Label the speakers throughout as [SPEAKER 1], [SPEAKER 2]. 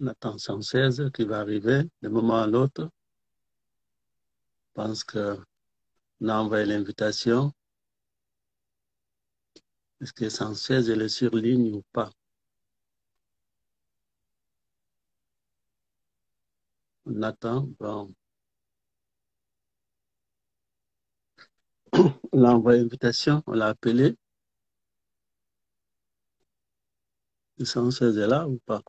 [SPEAKER 1] On attend 116 qui va arriver d'un moment à l'autre. Je pense qu'on a envoyé l'invitation. Est-ce que 116 elle est sur ligne ou pas? On attend. Bon. On a envoyé l'invitation, on l'a appelé. Le 116 est là ou pas?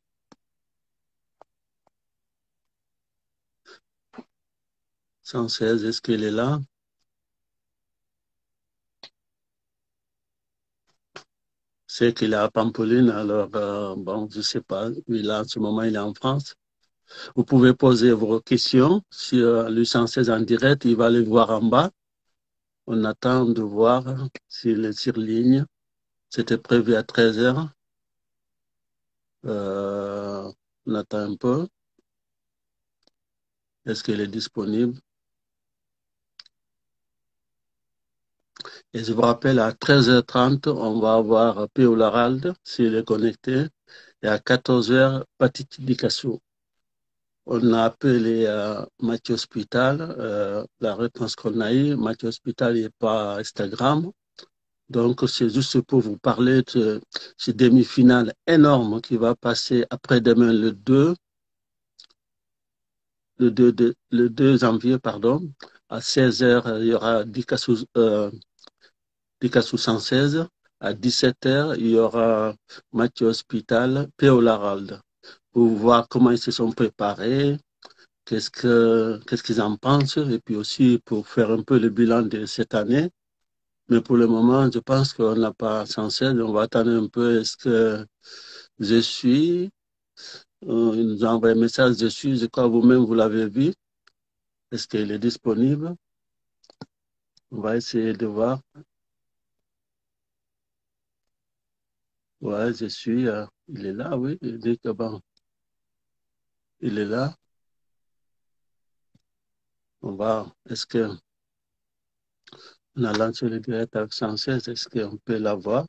[SPEAKER 1] 116, est-ce qu'il est là? C'est qu'il est à Pampoline, alors bon, je ne sais pas. Lui, là, en ce moment, il est en France. Vous pouvez poser vos questions sur le 116 en direct. Il va les voir en bas. On attend de voir s'il est sur ligne. C'était prévu à 13 heures. On attend un peu. Est-ce qu'il est disponible? Et je vous rappelle, à 13h30, on va avoir Pio Laralde, s'il est connecté. Et à 14h, Patiti Dikassou. On a appelé Mathieu Hospital. La réponse qu'on a eue, Mathieu Hospital n'est pas Instagram. Donc, c'est juste pour vous parler de ce demi-finale énorme qui va passer après-demain le 2 janvier, pardon. À 16h, il y aura Dikassou 116. À 17h, il y aura Mathieu Hospital, Péo Laralde, pour voir comment ils se sont préparés, qu'est-ce qu'ils en pensent, et puis aussi pour faire un peu le bilan de cette année. Mais pour le moment, je pense qu'on n'a pas 116. On va attendre un peu. Est-ce que je suis? Il nous a envoyé un message, je suis. Je crois vous-même, vous l'avez vu. Est-ce qu'il est disponible? On va essayer de voir. Ouais, je suis. Il est là, oui. Il dit que bon, il est là. On va. Est-ce qu'on a lancé le direct avec 116? Est-ce qu'on peut l'avoir?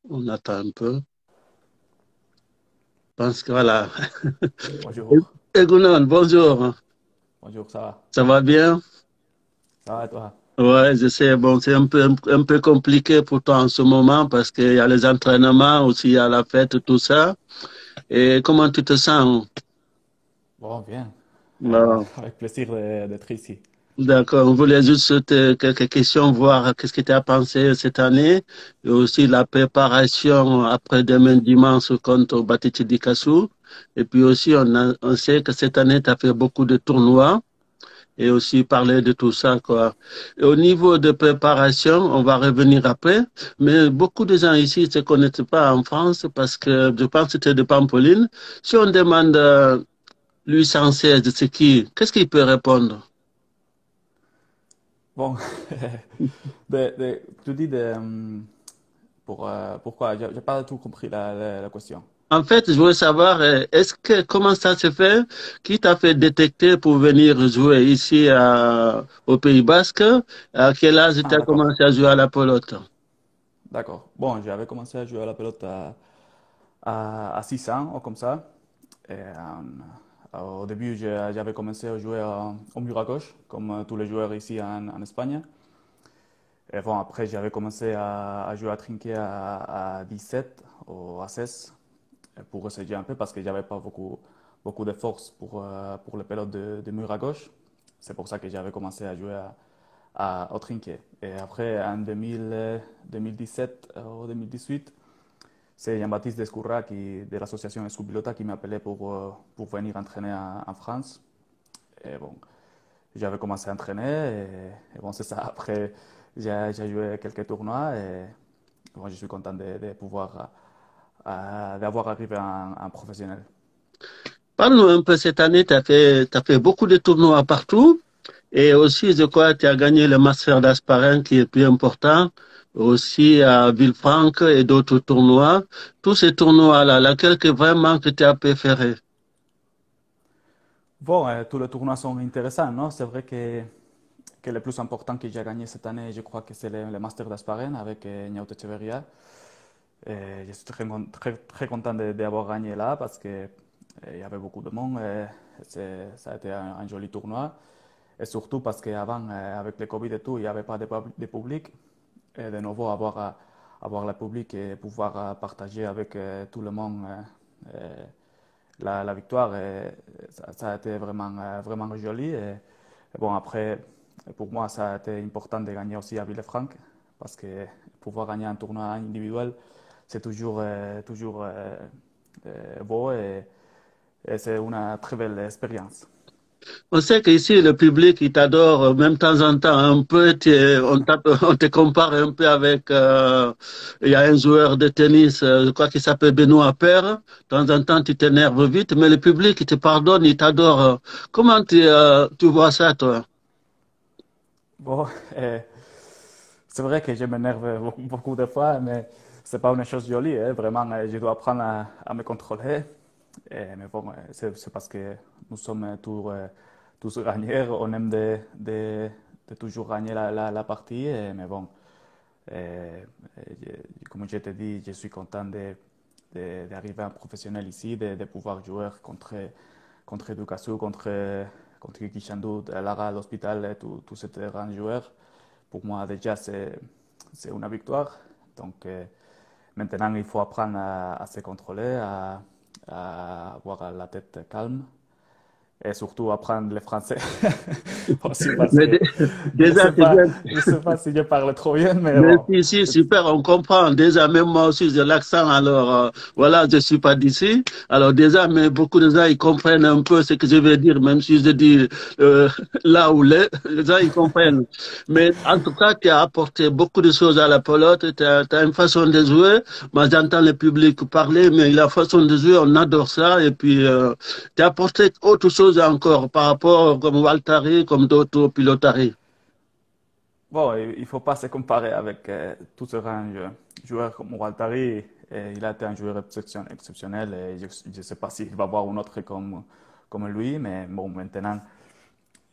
[SPEAKER 1] On attend un peu. Je pense que voilà.
[SPEAKER 2] Bonjour.
[SPEAKER 1] Egunon, bonjour.
[SPEAKER 2] Bonjour, ça va?
[SPEAKER 1] Ça va bien?
[SPEAKER 2] Ça va et toi?
[SPEAKER 1] Ouais, je sais, bon, c'est un peu compliqué pour toi en ce moment parce qu'il y a les entraînements, aussi il y a la fête, tout ça. Et comment tu te sens?
[SPEAKER 2] Bon, bien.
[SPEAKER 1] Bon,
[SPEAKER 2] Avec plaisir d'être ici.
[SPEAKER 1] d'accord, on voulait juste quelques questions, voir qu'est-ce que tu as pensé cette année et aussi la préparation après-demain dimanche contre Batiti Dikassou. Et puis aussi, on sait que cette année, tu as fait beaucoup de tournois. Et aussi parler de tout ça, quoi. Et au niveau de préparation, on va revenir après, mais beaucoup de gens ici ne se connaissent pas en France parce que je pense que c'était de Pampoline. Si on demande lui 116, c'est qui? Qu'est-ce qu'il peut répondre?
[SPEAKER 2] Bon, tu dis pourquoi? J'ai pas tout compris la question.
[SPEAKER 1] En fait, je voulais savoir, comment ça se fait? Qui t'a fait détecter pour venir jouer ici au Pays Basque? À quel âge tu
[SPEAKER 2] Ah,
[SPEAKER 1] as
[SPEAKER 2] d'accord.
[SPEAKER 1] commencé à jouer à la pelote?
[SPEAKER 2] D'accord. Bon, j'avais commencé à jouer à la pelote à 6 ans, ou comme ça. Et, au début, j'avais commencé à jouer au mur à gauche, comme tous les joueurs ici en Espagne. Et bon, après, j'avais commencé à jouer à trinquer à 17 ou à 16 pour essayer un peu parce que j'avais pas beaucoup de force pour le pilote de mur à gauche. C'est pour ça que j'avais commencé à jouer au trinquet. Et après, en 2017 ou 2018, c'est Jean-Baptiste Descourra de l'association Escubilota qui m'a appelé pour venir entraîner en France. Et bon, j'avais commencé à entraîner et bon, c'est ça. Après, j'ai joué quelques tournois et bon, je suis content de pouvoir d'avoir arrivé en professionnel.
[SPEAKER 1] Parle-nous un peu cette année, t'as fait beaucoup de tournois partout et aussi, je crois, tu as gagné le Master d'Asparin qui est plus important, aussi à Villefranche et d'autres tournois. Tous ces tournois-là, laquelle que vraiment que tu as préféré?
[SPEAKER 2] Bon, tous les tournois sont intéressants, non? C'est vrai que le plus important que j'ai gagné cette année, je crois que c'est le Master d'Asparren avec Niaute Echeverria. Et je suis très content d'avoir gagné là parce que il y avait beaucoup de monde. Et ça a été un joli tournoi. Et surtout parce qu'avant, avec le Covid et tout, il n'y avait pas de public. Et de nouveau, avoir le public et pouvoir partager avec tout le monde la victoire, ça a été vraiment joli. Et bon, après, pour moi, ça a été important de gagner aussi à Villefranche parce que pouvoir gagner un tournoi individuel, c'est toujours beau et c'est une très belle expérience.
[SPEAKER 1] On sait qu'ici, le public, il t'adore, même de temps en temps, un peu, on te compare un peu avec, il y a un joueur de tennis, je crois qu'il s'appelle Benoît Paire. De temps en temps, tu t'énerves vite, mais le public, il te pardonne, il t'adore. Comment tu vois ça, toi?
[SPEAKER 2] Bon, c'est vrai que je m'énerve beaucoup de fois, mais c'est pas une chose jolie, hein. Vraiment, je dois apprendre à me contrôler. Mais bon, c'est parce que nous sommes tous gagnants. On aime de toujours gagner la partie. Mais bon, comme je t'ai dit, je suis content d'arriver en professionnel ici, de pouvoir jouer contre Ducassou, contre Kishandou, Lara, l'hôpital, et tous ces grands joueurs. Pour moi, déjà, c'est une victoire. Donc, maintenant, il faut apprendre à se contrôler, à avoir la tête calme et surtout apprendre le français aussi parce
[SPEAKER 1] Mais
[SPEAKER 2] que
[SPEAKER 1] déjà, c'est bien.
[SPEAKER 2] je sais pas si je parle trop bien, mais
[SPEAKER 1] Mais
[SPEAKER 2] bon.
[SPEAKER 1] si, super, on comprend. Déjà, même moi aussi, j'ai l'accent. Alors, voilà, je suis pas d'ici. Alors, déjà, mais beaucoup de gens, ils comprennent un peu ce que je veux dire, même si je dis là ou là, les gens, ils comprennent. Mais en tout cas, tu as apporté beaucoup de choses à la pelote. Tu as une façon de jouer. Moi, j'entends le public parler, mais la façon de jouer, on adore ça. Et puis, tu as apporté autre chose encore par rapport, comme Waltari, comme d'autres pilotari.
[SPEAKER 2] Bon, il faut pas se comparer avec tous ces grands joueurs comme Waltari. Il a été un joueur exceptionnel et je ne sais pas s'il va avoir un autre comme lui, mais bon, maintenant,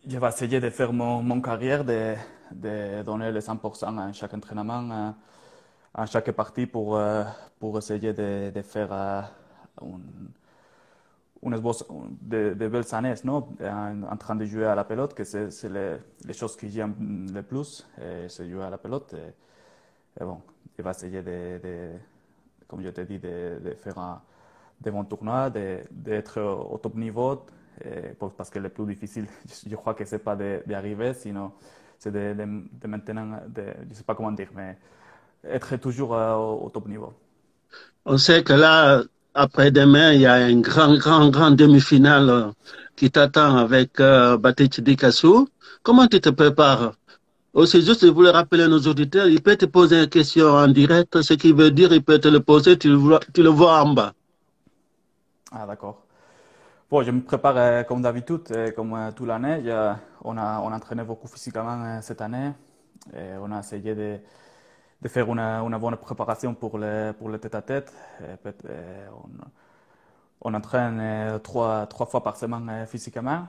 [SPEAKER 2] je vais essayer de faire mon carrière, de donner le 100% à chaque entraînement, à chaque partie pour essayer de faire de belles années, non? En train de jouer à la pelote, que c'est les choses que j'aime le plus, c'est jouer à la pelote. Et bon, je vais essayer comme je t'ai dit, de faire de bons tournois, d'être au top niveau, parce que le plus difficile, je crois que c'est pas d'arriver, sinon c'est de maintenant, je sais pas comment dire, mais être toujours au top niveau.
[SPEAKER 1] On sait que là, après-demain, il y a une grand demi-finale qui t'attend avec Batichi Dikassou. Comment tu te prépares? Aussi, juste, je voulais rappeler à nos auditeurs, il peut te poser une question en direct, ce qui veut dire, il peut te le poser, tu le vois en bas.
[SPEAKER 2] Ah, d'accord. Bon, je me prépare comme d'habitude, comme toute l'année. On a entraîné beaucoup physiquement cette année. Et on a essayé de faire une bonne préparation pour le tête-à-tête. On entraîne trois fois par semaine physiquement.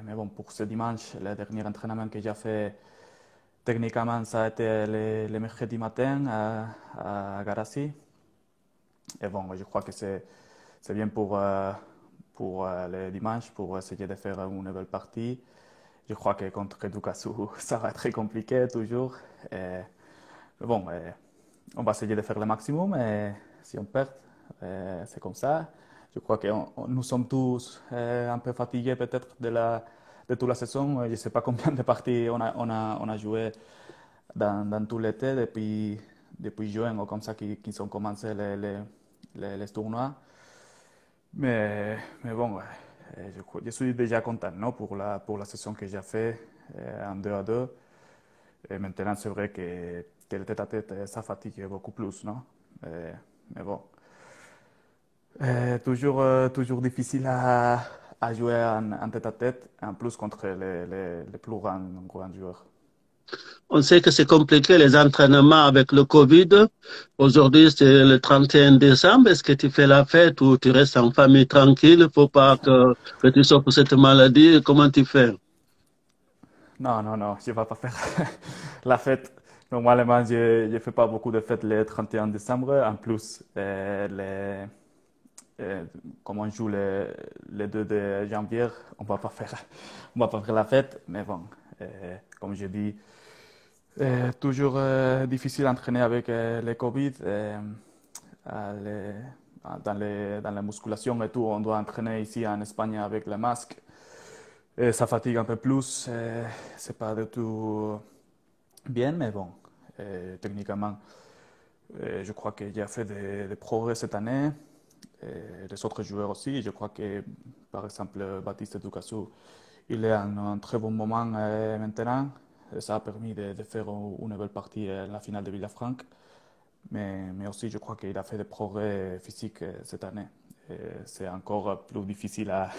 [SPEAKER 2] Mais bon, pour ce dimanche, le dernier entraînement que j'ai fait, techniquement, ça a été le mercredi matin à Garassi. Et bon, je crois que c'est bien pour le dimanche, pour essayer de faire une belle partie. Je crois que contre Ducassou, ça va être très compliqué toujours. Mais bon, on va essayer de faire le maximum. Et si on perd, c'est comme ça. Je crois que nous sommes tous un peu fatigués peut-être de toute la saison. Je ne sais pas combien de parties on a joué dans tout l'été depuis juin ou comme ça qu'ils ont commencé les tournois. Mais bon, je suis déjà content, non, pour la saison que j'ai fait en 2-2. Et maintenant, c'est vrai que le tête-à-tête, ça fatigue beaucoup plus, non? Mais bon, toujours difficile à jouer en tête-à-tête, en plus contre les plus grands joueurs.
[SPEAKER 1] On sait que c'est compliqué les entraînements avec le Covid. Aujourd'hui, c'est le 31 décembre. Est-ce que tu fais la fête ou tu restes en famille tranquille? Il ne faut pas que tu souffres cette maladie. Comment tu fais?
[SPEAKER 2] Non, non, non, je ne vais pas faire la fête. Normalement, je ne fais pas beaucoup de fêtes le 31 décembre. En plus, comme on joue le 2 de janvier, on va pas faire la fête. Mais bon, comme je dis, toujours difficile d'entraîner avec le Covid. À les- dans la musculation et tout, on doit entraîner ici en Espagne avec le masque. Et ça fatigue un peu plus. C'est pas du tout bien, mais bon, techniquement, je crois qu'il a fait des progrès cette année. Et les autres joueurs aussi. Je crois que, par exemple, Baptiste Ducassou, il est en un très bon moment maintenant. Et ça a permis de faire une belle partie à la finale de Villafranca. Mais aussi, je crois qu'il a fait des progrès physiques cette année. Et c'est encore plus difficile à,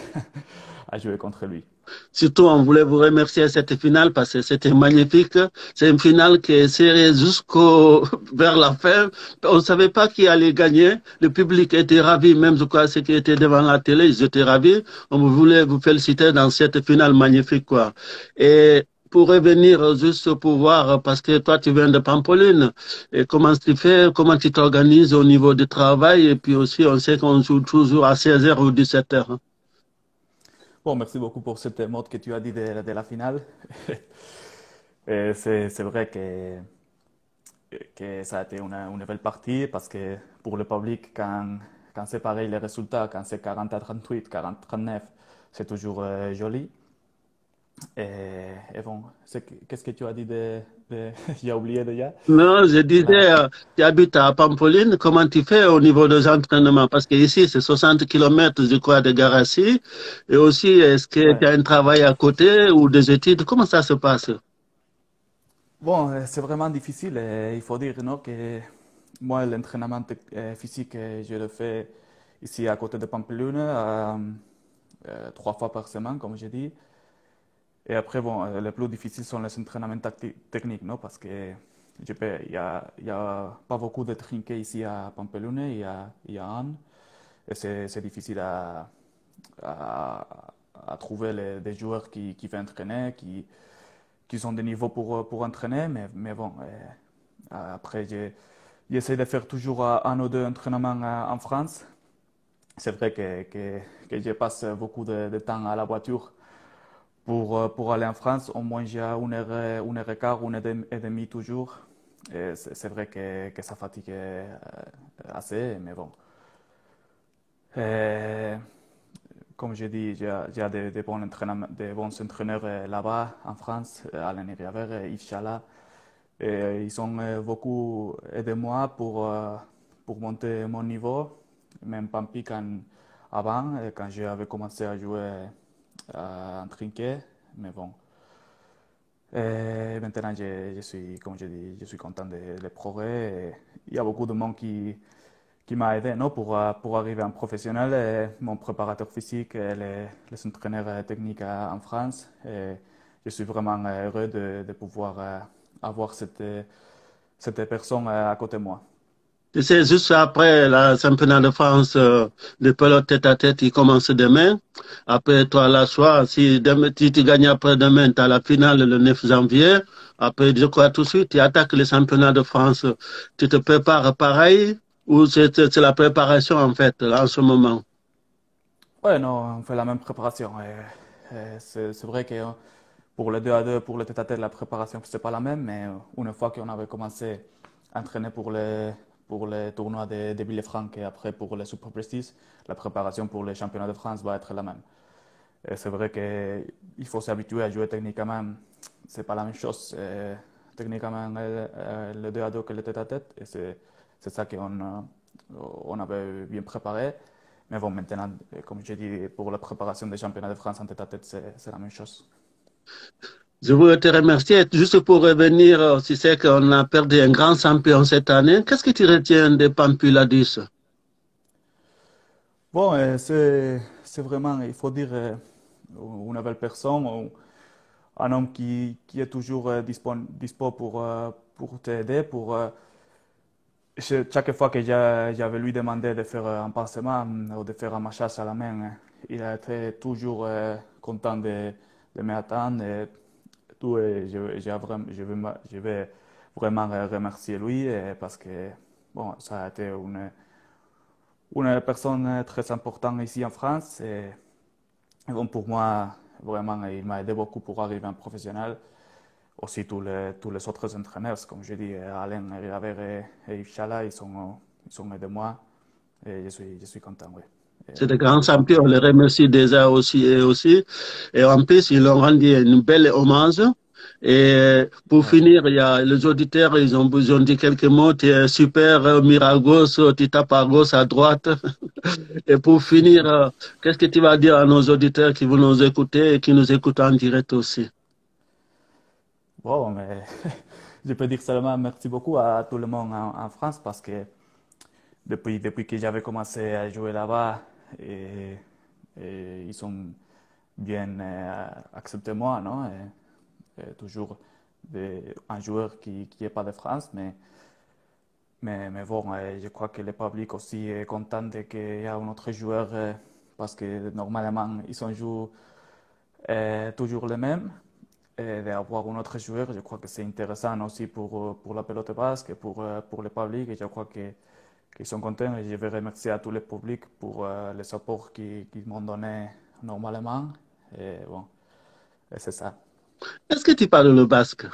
[SPEAKER 2] à jouer contre lui.
[SPEAKER 1] Surtout, on voulait vous remercier à cette finale parce que c'était magnifique. C'est une finale qui est serrée jusqu'au vers la fin. On ne savait pas qui allait gagner. Le public était ravi, même je crois ceux qui étaient devant la télé, ils étaient ravis. On voulait vous féliciter dans cette finale magnifique, quoi. Et pour revenir juste pour voir, parce que toi tu viens de Pampoline, et comment tu fais, comment tu t'organises au niveau du travail, et puis aussi on sait qu'on joue toujours à 16h ou 17h.
[SPEAKER 2] Bon, merci beaucoup pour cette mode que tu as dit de la finale. Et c'est vrai que ça a été une belle partie parce que pour le public, quand c'est pareil les résultats, quand c'est 40 à 38, 40 à 39, c'est toujours joli. Et bon, qu'est-ce que tu as dit j'ai oublié déjà.
[SPEAKER 1] Non, je
[SPEAKER 2] La-
[SPEAKER 1] disais, tu habites à Pampoline, comment tu fais au niveau des entraînements? Parce que ici, c'est 60 kilomètres, je crois, de Garassi. Et aussi, est-ce que tu
[SPEAKER 2] ouais.
[SPEAKER 1] as un travail à côté ou des études? Comment ça se passe?
[SPEAKER 2] Bon, c'est vraiment difficile. Il faut dire non, que moi, l'entraînement physique, je le fais ici à côté de Pampelune, 3 fois par semaine, comme je dis. Et après, bon, les plus difficiles sont les entraînements techniques, non? Parce que il y a pas beaucoup de trinquets ici à Pampelune, il y a un. Et c'est difficile à, à trouver des joueurs qui veulent entraîner, qui ont des niveaux pour entraîner. Mais bon, après, j'essaie de faire toujours un ou deux entraînements en France. C'est vrai que je passe beaucoup de temps à la voiture pour aller en France. Au moins, j'ai une heure et quart, et demie toujours. Et c'est vrai que ça fatigue assez, mais bon. Et comme je dis, j'ai des bons des bons entraîneurs là-bas en France, Alain Riaver, Yves Chala. Et ils ont beaucoup aidé moi pour monter mon niveau, même Pampi avant, quand j'avais commencé à jouer en trinquet. Mais bon, et maintenant je suis, comme je dis, je suis content des progrès. Et il y a beaucoup de monde qui m'a aidé non, pour arriver en professionnel. Et mon préparateur physique, et les entraîneurs techniques en France. Et je suis vraiment heureux de pouvoir avoir cette personne à côté de moi.
[SPEAKER 1] Tu sais, juste après la championnat de France, le pelote tête à tête, il commence demain. Après, toi, la soir, si, demain, si tu gagnes après-demain, tu as la finale le 9 janvier. Après, je crois tout de suite, tu attaques le championnat de France. Tu te prépares pareil ou c'est la préparation, en fait, là, en ce moment?
[SPEAKER 2] Ouais, non, on fait la même préparation. C'est vrai que pour le 2 à 2, pour le tête à tête, la préparation, c'est pas la même, mais une fois qu'on avait commencé à entraîner pour les tournois de Villefranche et après pour les Super Prestige, la préparation pour les championnats de France va être la même. Et c'est vrai qu'il faut s'habituer à jouer techniquement. C'est pas la même chose techniquement le 2 à 2 que le tête à tête. Et c'est ça on avait bien préparé. Mais bon, maintenant, comme j'ai dit, pour la préparation des championnats de France en tête à tête, c'est la même chose.
[SPEAKER 1] Je voudrais te remercier. Juste pour revenir, si c'est qu'on a perdu un grand champion cette année, qu'est-ce que tu retiens de Pampuladis?
[SPEAKER 2] Bon, c'est vraiment, il faut dire, une belle personne, un homme qui est toujours dispo pour t'aider, chaque fois que j'avais lui demandé de faire un pansement ou de faire un massage à la main, il a été toujours content de m'attendre et tout. Et je vais vraiment remercier lui parce que bon, ça a été une personne très importante ici en France. Et bon, pour moi, vraiment, il m'a aidé beaucoup pour arriver en professionnel. Aussi, tous les autres entraîneurs, comme je dis, Alain Rivaver et Yves Chala, ils sont aidés moi. Et je suis content, oui. Et
[SPEAKER 1] C'est des
[SPEAKER 2] je
[SPEAKER 1] grands
[SPEAKER 2] suis content
[SPEAKER 1] champions, on les
[SPEAKER 2] de...
[SPEAKER 1] remercie déjà aussi et aussi. Et en plus, ils ont rendu une belle hommage. Et pour
[SPEAKER 2] Ouais.
[SPEAKER 1] finir, il y a les auditeurs, ils ont besoin de quelques mots. Tu es super, mire à gauche, tu tapes à gauche, à droite. Et pour finir, qu'est-ce que tu vas dire à nos auditeurs qui vont nous écouter et qui nous écoutent en direct aussi?
[SPEAKER 2] Bon, mais je peux dire seulement merci beaucoup à tout le monde en France parce que depuis que j'avais commencé à jouer là-bas, et, et ils ont bien accepté moi, non? Et toujours un joueur qui est pas de France, mais bon, je crois que le public aussi est content de qu'il y a un autre joueur parce que normalement, ils ont joué toujours les mêmes. Et d'avoir un autre joueur, je crois que c'est intéressant aussi pour la pelote basque et pour le public. Et je crois qu'ils sont contents. Et je veux remercier à tout le public pour le support qu'ils m'ont donné normalement. Et bon, et c'est ça.
[SPEAKER 1] Est-ce que tu parles le basque?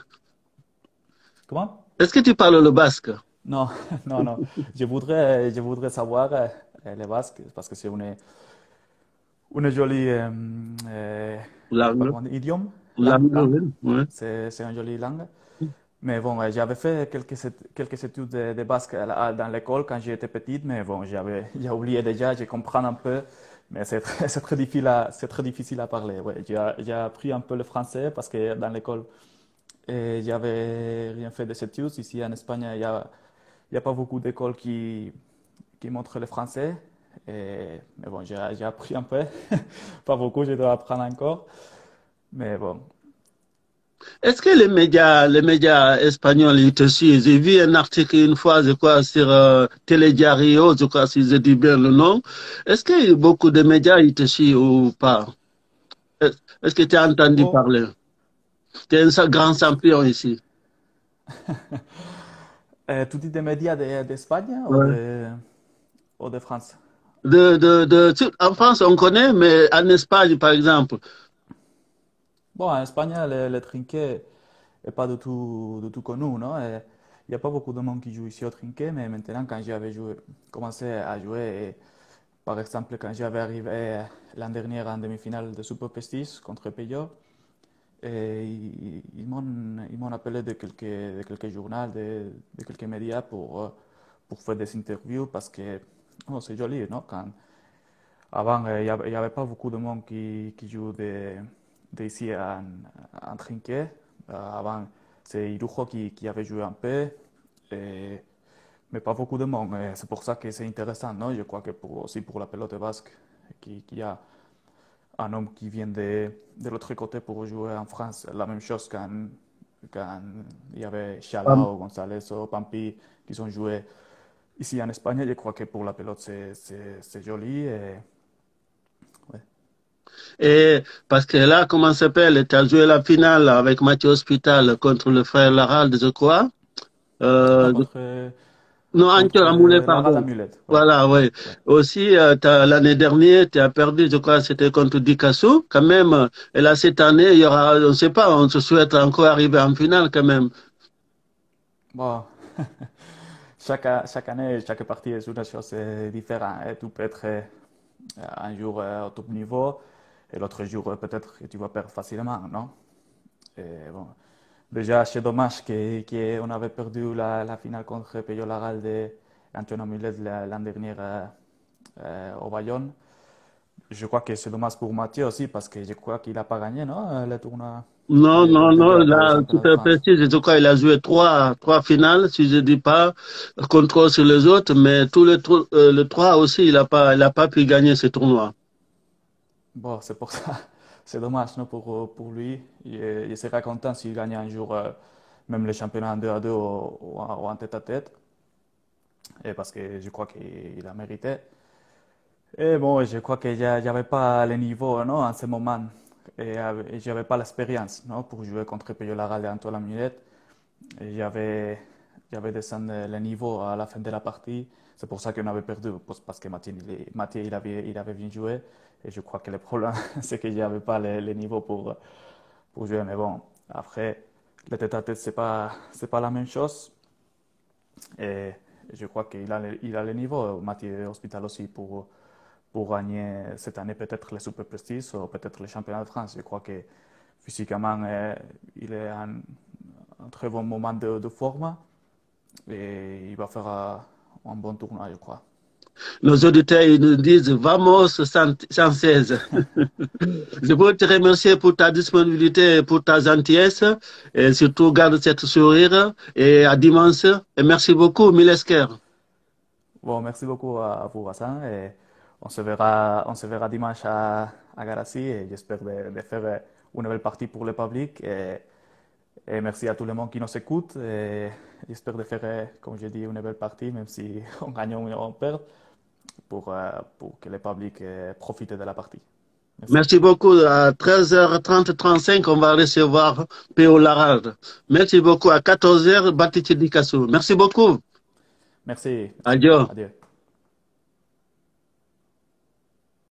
[SPEAKER 2] Comment?
[SPEAKER 1] Est-ce que tu parles le basque?
[SPEAKER 2] Non, non, non. Je voudrais savoir le basque parce que c'est une jolie je sais pas
[SPEAKER 1] Langue.
[SPEAKER 2] comment dire, idiome,
[SPEAKER 1] Langue,
[SPEAKER 2] langue.
[SPEAKER 1] oui. Ouais.
[SPEAKER 2] C'est une jolie langue. Mais bon, j'avais fait quelques études de basque dans l'école quand j'étais petite, mais bon, j'ai oublié déjà, je comprends un peu, mais c'est c'est très difficile à parler. Ouais, j'ai appris un peu le français parce que dans l'école, j'avais rien fait des études. Ici en Espagne, il y a pas beaucoup d'écoles qui montrent le français. Mais bon, j'ai appris un peu, pas beaucoup, je dois apprendre encore. Mais bon,
[SPEAKER 1] Est-ce que les médias espagnols, ils te suivent? J'ai vu un article une fois, je crois, sur Telediario, je crois, si je dis bien le nom. Est-ce que beaucoup de médias, ils te suivent ou pas? Est-ce que tu as entendu
[SPEAKER 2] bon,
[SPEAKER 1] parler? Tu es un grand champion ici.
[SPEAKER 2] tu dis des médias d'Espagne
[SPEAKER 1] Ouais.
[SPEAKER 2] ou de France?
[SPEAKER 1] En France, on connaît, mais en Espagne, par exemple.
[SPEAKER 2] Bon, en Espagne, le trinquet n'est pas du tout connu, non? Il n'y a pas beaucoup de monde qui joue ici au trinquet, mais maintenant, quand j'avais commencé à jouer, par exemple, quand j'avais arrivé l'an dernier en demi-finale de Super Prestige contre Peyo, et ils m'ont appelé de quelques journaux, de quelques médias pour faire des interviews parce que oh, c'est joli, non? Avant, il y avait pas beaucoup de monde qui joue d'ici en trinquet. Avant, c'est Irujo qui avait joué un peu, et- mais pas beaucoup de monde. Et c'est pour ça que c'est intéressant, non? Je crois que aussi pour la pelote basque, qu'il y a un homme qui vient de l'autre côté pour jouer en France. La même chose quand il y avait Chala ou González ou Pampi qui ont joué ici en Espagne. Je crois que pour la pelote, c'est joli. Ouais.
[SPEAKER 1] Et parce que là, comment ça s'appelle? Tu as joué la finale avec Mathieu Hospital contre le frère Larald, je crois.
[SPEAKER 2] Non,
[SPEAKER 1] Euh, non,
[SPEAKER 2] contre
[SPEAKER 1] Anthony Amoulay,
[SPEAKER 2] Lara
[SPEAKER 1] pardon.
[SPEAKER 2] l'amulette. Ouais,
[SPEAKER 1] Voilà, oui.
[SPEAKER 2] ouais.
[SPEAKER 1] Aussi, l'année dernière, tu as perdu, je crois, c'était contre Dicasso. Quand même, et là, cette année, il y aura, on ne sait pas, on se souhaite encore arriver en finale quand même.
[SPEAKER 2] Bon, chaque année, chaque partie est une chose différente. Et tu peux être un jour au top niveau et l'autre jour, peut-être que tu vas perdre facilement, non? Et bon, déjà, c'est dommage qu'on avait perdu la finale contre Peyo Laral de Antonio Mulet l'an dernier au Bayonne. Je crois que c'est dommage pour Mathieu aussi parce que je crois qu'il n'a pas gagné, non, le tournoi
[SPEAKER 1] Non, non, non,
[SPEAKER 2] pour le
[SPEAKER 1] là, tout
[SPEAKER 2] championnat de
[SPEAKER 1] est
[SPEAKER 2] France.
[SPEAKER 1] précis. Je crois qu'il a joué trois finales, si je ne dis pas, contrôle sur les autres, mais tous le trois aussi, il a pas pu gagner ce tournoi.
[SPEAKER 2] Bon, c'est pour ça. C'est dommage, non, pour lui. Il sera content s'il gagne un jour même le championnat en 2 à 2 ou en tête à tête. Et parce que je crois qu'il a mérité. Et bon, je crois que j'avais pas le niveau, non, en ce moment. Et j'avais pas l'expérience, non, pour jouer contre Peyo Lara et Antoine Lamulette. Et j'avais descendu le niveau à la fin de la partie. C'est pour ça qu'on avait perdu, parce que Mathieu il avait bien joué. Et je crois que le problème, c'est que j'avais pas le niveau pour jouer. Mais bon, après, le tête-à-tête, c'est pas la même chose. Et je crois il a le niveau, Mathieu Hospital aussi, pour gagner cette année peut-être le Super Prestige ou peut-être le championnat de France. Je crois que physiquement, il est un très bon moment de forme et il va faire un bon tournoi, je crois.
[SPEAKER 1] Nos auditeurs ils nous disent Vamos 116. Je veux te remercier pour ta disponibilité, pour ta gentillesse, et surtout garde cette sourire, et à dimanche. Et merci beaucoup, Milesker.
[SPEAKER 2] Bon, merci beaucoup à vous, Hassan, et on se verra dimanche à Garassi et j'espère de faire une belle partie pour le public. Et merci à tout le monde qui nous écoute. Et j'espère de faire, comme je dis, une belle partie, même si on gagne ou on perd, pour que le public profite de la partie. Merci.
[SPEAKER 1] Merci beaucoup. À 13h30, 35, on va recevoir P.O. Larard. Merci beaucoup. À 14h, Batichi Dikassou. Merci beaucoup.
[SPEAKER 2] Merci.
[SPEAKER 1] Adieu.
[SPEAKER 2] Adieu.